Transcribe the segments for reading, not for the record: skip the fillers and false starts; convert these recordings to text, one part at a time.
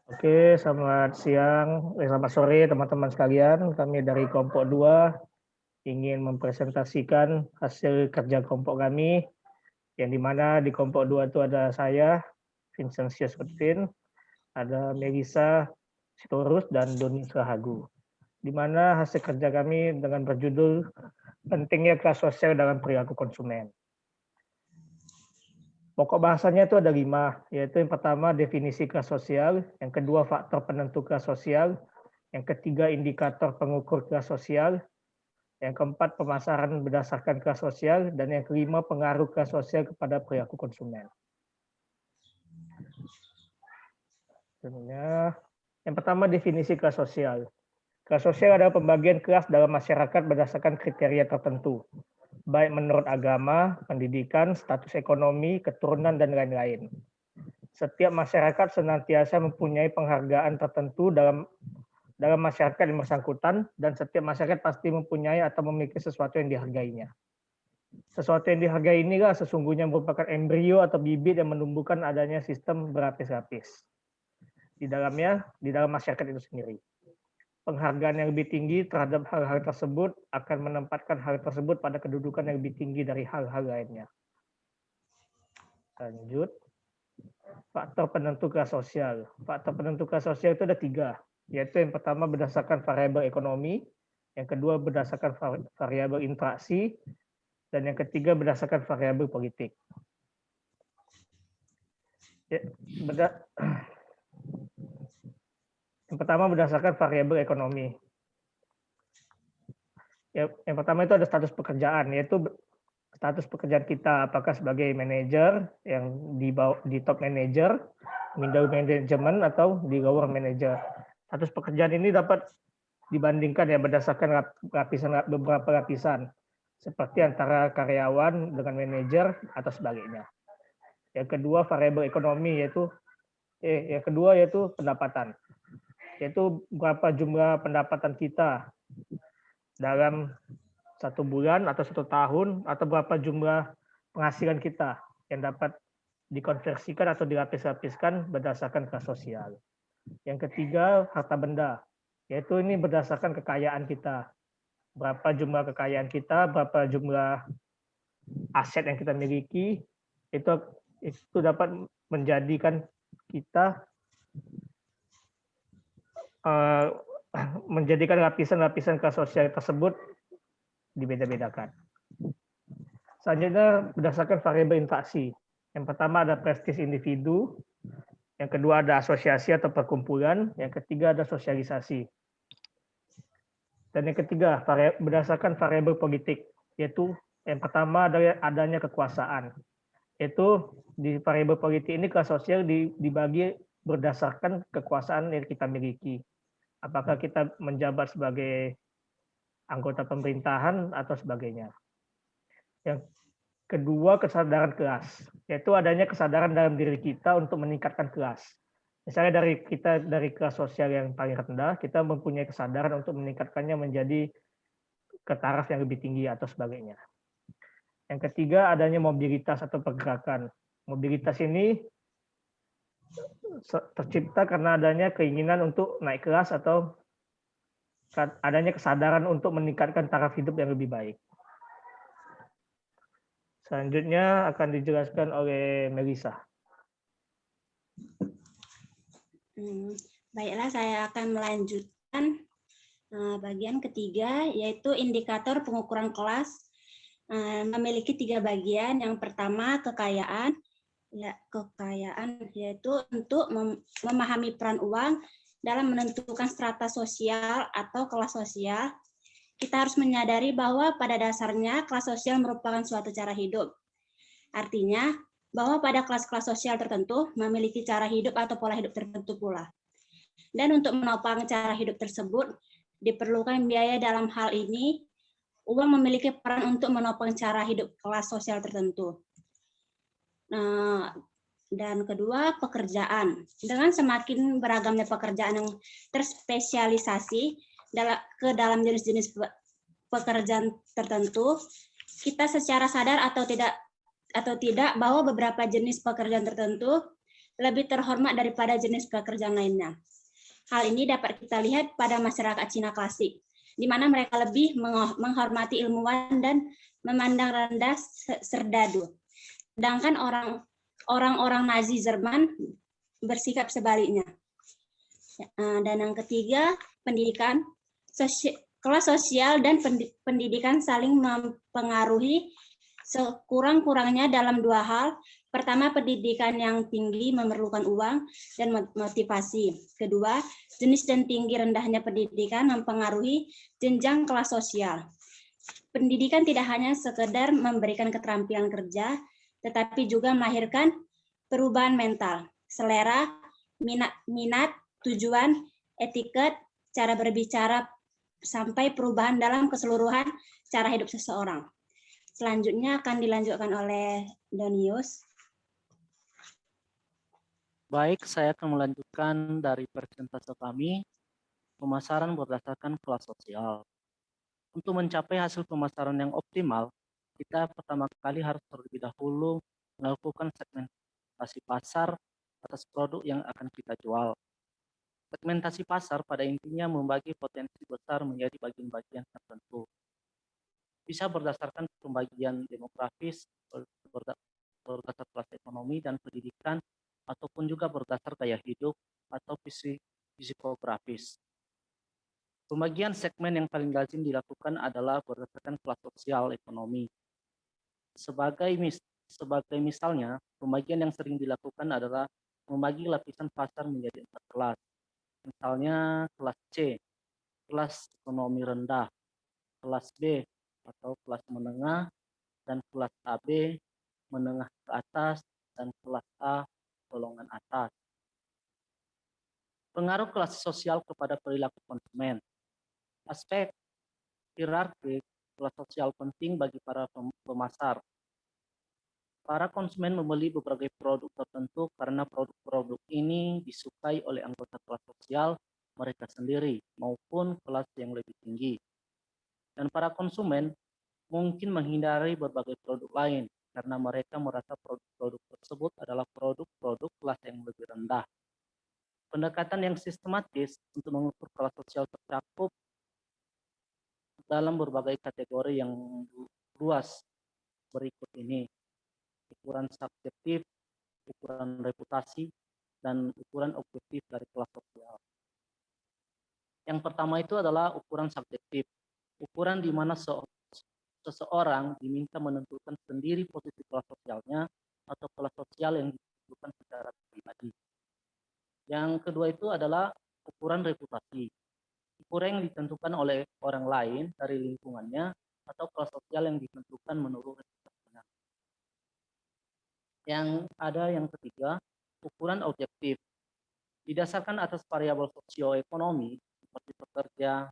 Oke, selamat siang, selamat sore teman-teman sekalian. Kami dari kelompok 2 ingin mempresentasikan hasil kerja kelompok kami, yang di mana di kelompok 2 itu ada saya, Vincentius Petin, ada Melisa Sitorus, dan Doni Rahagu. Di mana hasil kerja kami dengan berjudul Pentingnya Kelas Sosial dalam Perilaku Konsumen. Pokok bahasanya itu ada 5, yaitu yang pertama definisi kelas sosial, yang kedua faktor penentu kelas sosial, yang ketiga indikator pengukur kelas sosial, yang keempat pemasaran berdasarkan kelas sosial, dan yang kelima pengaruh kelas sosial kepada perilaku konsumen. Yang pertama definisi kelas sosial. Kelas sosial adalah pembagian kelas dalam masyarakat berdasarkan kriteria tertentu, baik menurut agama, pendidikan, status ekonomi, keturunan, dan lain-lain. Setiap masyarakat senantiasa mempunyai penghargaan tertentu dalam masyarakat yang bersangkutan, dan setiap masyarakat pasti mempunyai atau memiliki sesuatu yang dihargainya. Sesuatu yang dihargai inilah sesungguhnya merupakan embrio atau bibit yang menumbuhkan adanya sistem berlapis-lapis di dalam masyarakat itu sendiri. Penghargaan yang lebih tinggi terhadap hal-hal tersebut akan menempatkan hal tersebut pada kedudukan yang lebih tinggi dari hal-hal lainnya. Lanjut. Faktor penentu kelas sosial. Faktor penentu kelas sosial itu ada 3, yaitu yang pertama berdasarkan variabel ekonomi, yang kedua berdasarkan variabel interaksi, dan yang ketiga berdasarkan variabel politik. Yang pertama berdasarkan variabel ekonomi. Yang pertama itu ada status pekerjaan, yaitu status pekerjaan kita, apakah sebagai manajer yang di top manager, middle management, atau di lower manager. Status pekerjaan ini dapat dibandingkan ya berdasarkan beberapa lapisan, seperti antara karyawan dengan manajer atau sebagainya. Yang kedua variabel ekonomi yaitu pendapatan, yaitu berapa jumlah pendapatan kita dalam 1 bulan atau 1 tahun, atau berapa jumlah penghasilan kita yang dapat dikonversikan atau dilapis-lapiskan berdasarkan kelas sosial. Yang ketiga harta benda, yaitu ini berdasarkan kekayaan kita. Berapa jumlah kekayaan kita, berapa jumlah aset yang kita miliki, itu dapat menjadikan kita menjadikan lapisan-lapisan kelas sosial tersebut dibeda-bedakan. Selanjutnya berdasarkan variabel interaksi. Yang pertama ada prestis individu, yang kedua ada asosiasi atau perkumpulan, yang ketiga ada sosialisasi. Dan yang ketiga berdasarkan variabel politik, yaitu yang pertama adalah adanya kekuasaan. Yaitu di variabel politik ini kelas sosial dibagi berdasarkan kekuasaan yang kita miliki. Apakah kita menjabat sebagai anggota pemerintahan atau sebagainya. Yang kedua kesadaran kelas, yaitu adanya kesadaran dalam diri kita untuk meningkatkan kelas. Misalnya dari kelas sosial yang paling rendah, kita mempunyai kesadaran untuk meningkatkannya menjadi ke taraf yang lebih tinggi atau sebagainya. Yang ketiga adanya mobilitas atau pergerakan. Mobilitas ini tercipta karena adanya keinginan untuk naik kelas atau adanya kesadaran untuk meningkatkan taraf hidup yang lebih baik. Selanjutnya akan dijelaskan oleh Melisa. Baiklah, saya akan melanjutkan bagian ketiga, yaitu indikator pengukuran kelas. Memiliki 3 bagian. Yang pertama kekayaan, yaitu untuk memahami peran uang dalam menentukan strata sosial atau kelas sosial. Kita harus menyadari bahwa pada dasarnya kelas sosial merupakan suatu cara hidup. Artinya bahwa pada kelas-kelas sosial tertentu memiliki cara hidup atau pola hidup tertentu pula. Dan untuk menopang cara hidup tersebut diperlukan biaya. Dalam hal ini, uang memiliki peran untuk menopang cara hidup kelas sosial tertentu. Dan kedua, pekerjaan. Dengan semakin beragamnya pekerjaan yang terspesialisasi ke dalam jenis-jenis pekerjaan tertentu, kita secara sadar atau tidak bahwa beberapa jenis pekerjaan tertentu lebih terhormat daripada jenis pekerjaan lainnya. Hal ini dapat kita lihat pada masyarakat Cina klasik, di mana mereka lebih menghormati ilmuwan dan memandang rendah serdadu. Sedangkan orang-orang Nazi Jerman bersikap sebaliknya. Dan yang ketiga, pendidikan. Kelas sosial dan pendidikan saling mempengaruhi sekurang-kurangnya dalam dua hal. Pertama, pendidikan yang tinggi memerlukan uang dan motivasi. Kedua, jenis dan tinggi rendahnya pendidikan mempengaruhi jenjang kelas sosial. Pendidikan tidak hanya sekedar memberikan keterampilan kerja, tetapi juga melahirkan perubahan mental, selera, minat, tujuan, etiket, cara berbicara, sampai perubahan dalam keseluruhan cara hidup seseorang. Selanjutnya akan dilanjutkan oleh Donius. Baik, saya akan melanjutkan dari persentase kami, pemasaran berdasarkan kelas sosial. Untuk mencapai hasil pemasaran yang optimal, kita pertama kali harus terlebih dahulu melakukan segmentasi pasar atas produk yang akan kita jual. Segmentasi pasar pada intinya membagi potensi besar menjadi bagian-bagian tertentu. Bisa berdasarkan pembagian demografis, berdasar kelas ekonomi dan pendidikan, ataupun juga berdasar gaya hidup atau psikografis. Pembagian segmen yang paling lazim dilakukan adalah berdasarkan kelas sosial ekonomi. Sebagai misalnya, pembagian yang sering dilakukan adalah membagi lapisan pasar menjadi 4 kelas. Misalnya kelas C, kelas ekonomi rendah, kelas B atau kelas menengah, dan kelas AB, menengah ke atas, dan kelas A, golongan atas. Pengaruh kelas sosial kepada perilaku konsumen. Aspek hierarki kelas sosial penting bagi para pemasar. Para konsumen membeli berbagai produk tertentu karena produk-produk ini disukai oleh anggota kelas sosial mereka sendiri maupun kelas yang lebih tinggi. Dan para konsumen mungkin menghindari berbagai produk lain karena mereka merasa produk-produk tersebut adalah produk-produk kelas yang lebih rendah. Pendekatan yang sistematis untuk mengukur kelas sosial tercakup dalam berbagai kategori yang luas berikut ini. Ukuran subjektif, ukuran reputasi, dan ukuran objektif dari kelas sosial. Yang pertama itu adalah ukuran subjektif, ukuran di mana seseorang diminta menentukan sendiri posisi kelas sosialnya atau kelas sosial yang ditentukan secara pribadi. Yang kedua itu adalah ukuran reputasi, ukuran yang ditentukan oleh orang lain dari lingkungannya atau kelas sosial yang ditentukan menurut reputasinya. Yang ada yang ketiga, ukuran objektif. Didasarkan atas variabel sosioekonomi seperti pekerja,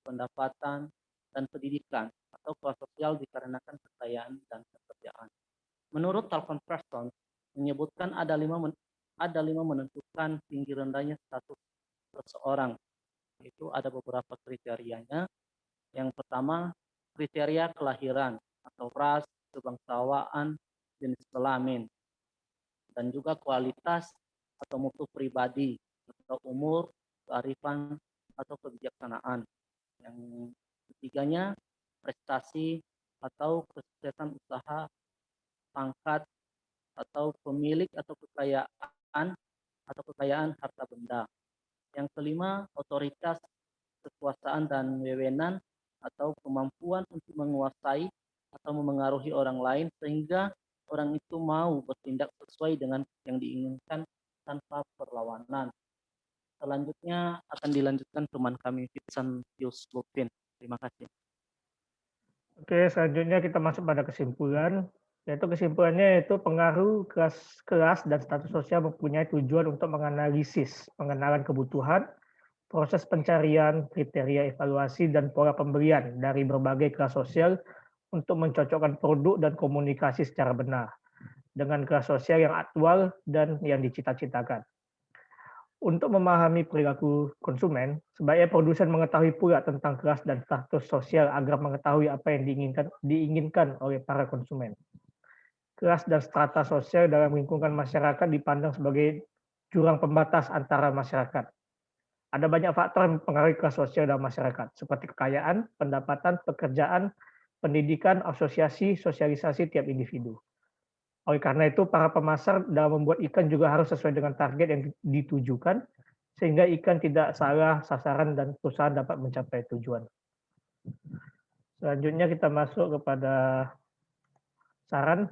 pendapatan, dan pendidikan atau kelas sosial dikarenakan kekayaan dan pekerjaan. Menurut Talcott Preston menyebutkan ada lima menentukan tinggi rendahnya status seseorang. Itu ada beberapa kriterianya. Yang pertama, kriteria kelahiran atau ras, kebangsaan, jenis kelamin, dan juga kualitas atau mutu pribadi atau umur, kearifan, atau kebijaksanaan. Yang ketiganya, prestasi atau kesuksesan usaha, pangkat, atau pemilik atau kekayaan harta benda. Yang kelima, otoritas, kekuasaan dan wewenang atau kemampuan untuk menguasai atau memengaruhi orang lain sehingga orang itu mau bertindak sesuai dengan yang diinginkan tanpa perlawanan. Selanjutnya akan dilanjutkan teman kami Vincentius Lupin. Terima kasih. Oke, selanjutnya kita masuk pada kesimpulan. Yaitu kesimpulannya yaitu pengaruh kelas dan status sosial mempunyai tujuan untuk menganalisis pengenalan kebutuhan, proses pencarian, kriteria evaluasi, dan pola pemberian dari berbagai kelas sosial untuk mencocokkan produk dan komunikasi secara benar dengan kelas sosial yang aktual dan yang dicita-citakan. Untuk memahami perilaku konsumen, sebaiknya produsen mengetahui pula tentang kelas dan status sosial agar mengetahui apa yang diinginkan oleh para konsumen. kelas dan strata sosial dalam lingkungan masyarakat dipandang sebagai jurang pembatas antara masyarakat. Ada banyak faktor yang mempengaruhi kelas sosial dalam masyarakat, seperti kekayaan, pendapatan, pekerjaan, pendidikan, asosiasi, sosialisasi tiap individu. Oleh karena itu, para pemasar dalam membuat iklan juga harus sesuai dengan target yang ditujukan, sehingga iklan tidak salah sasaran dan perusahaan dapat mencapai tujuan. Selanjutnya kita masuk kepada saran.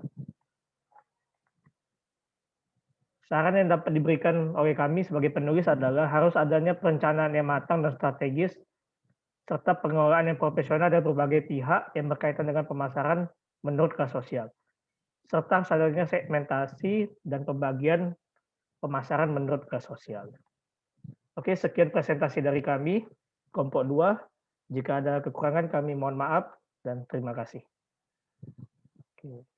Saran yang dapat diberikan oleh kami sebagai penulis adalah harus adanya perencanaan yang matang dan strategis, serta pengelolaan yang profesional dari berbagai pihak yang berkaitan dengan pemasaran menurut kelas sosial, serta adanya segmentasi dan pembagian pemasaran menurut kelas sosial. Oke, sekian presentasi dari kami, kelompok 2. Jika ada kekurangan kami mohon maaf dan terima kasih. Oke.